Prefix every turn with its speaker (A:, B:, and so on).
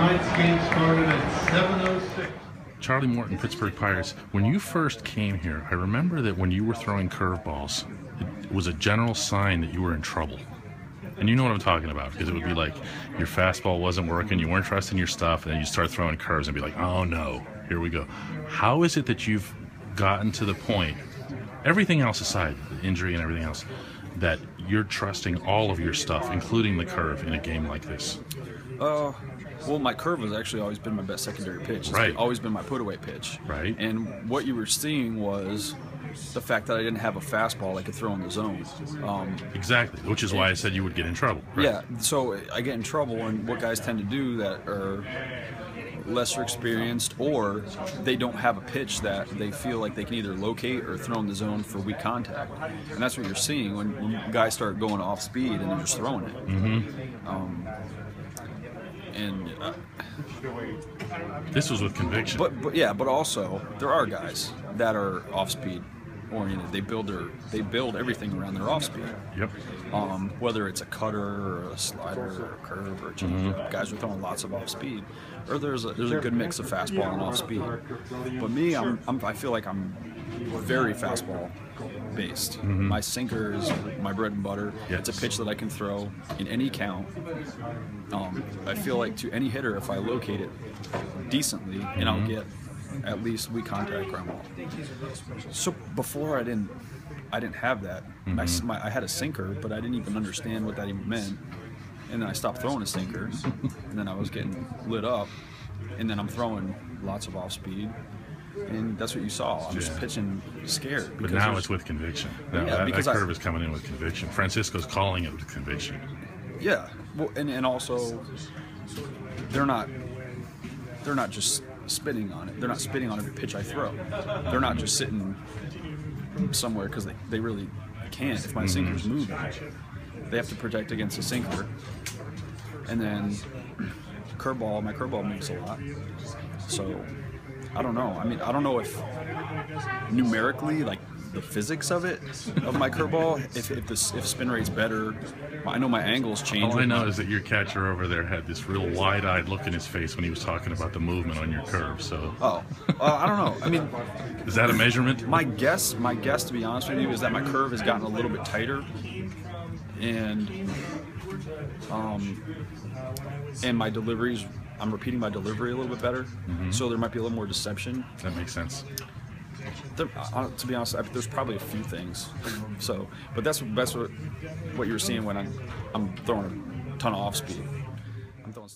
A: Tonight's game started at 7:06.
B: Charlie Morton, Pittsburgh Pirates. When you first came here, I remember that when you were throwing curveballs, it was a general sign that you were in trouble. And you know what I'm talking about, because it would be like your fastball wasn't working, you weren't trusting your stuff, and then you start throwing curves and be like, oh no, here we go. How is it that you've gotten to the point, everything else aside, the injury and everything else, that you're trusting all of your stuff, including the curve, in a game like this?
C: Well, my curve has actually always been my best secondary pitch. It's
B: Right.
C: always been my put-away pitch.
B: Right.
C: And what you were seeing was the fact that I didn't have a fastball I could throw in the zone.
B: Exactly, which is why I said you would get in trouble. Right?
C: Yeah, so I get in trouble, and what guys tend to do that are lesser experienced, or they don't have a pitch that they feel like they can either locate or throw in the zone for weak contact. And that's what you're seeing when guys start going off speed and they're just throwing it.
B: Mm-hmm. This was with conviction.
C: But also there are guys that are off speed oriented. They build everything around their off speed.
B: Yep.
C: Whether it's a cutter or a slider or a curve or a changeup, guys are throwing lots of off speed. Or there's a good mix of fastball and off speed. But me, I feel like I'm very fastball based. My sinker is my bread and butter.
B: Yes.
C: It's a pitch that I can throw in any count. I feel like to any hitter, if I locate it decently, and I'll get at least weak contact ground ball. So before I didn't have that. I had a sinker, but I didn't even understand what that even meant. And then I stopped throwing a sinker, and then I was getting lit up, and then I'm throwing lots of off speed. And that's what you saw. I'm just pitching scared.
B: But now it's with conviction. Now, that curve is coming in with conviction. Francisco's calling it with conviction.
C: Yeah. Well, and also they're not just spitting on it. They're not spitting on every pitch I throw. They're not just sitting somewhere because they really can't. If my sinker's moving, they have to protect against a sinker. And then my curveball moves a lot. So I don't know. I mean, I don't know if numerically, like the physics of my curveball, if spin rate's better. I know my angles change.
B: All I know is that your catcher over there had this real wide-eyed look in his face when he was talking about the movement on your curve. So.
C: I don't know. I mean,
B: is that a measurement?
C: My guess, to be honest with you, is that my curve has gotten a little bit tighter, and my deliveries. I'm repeating my delivery a little bit better, so there might be a little more deception.
B: That makes sense.
C: To be honest, there's probably a few things. So, but that's what you're seeing when I'm throwing a ton of off speed. I'm throwing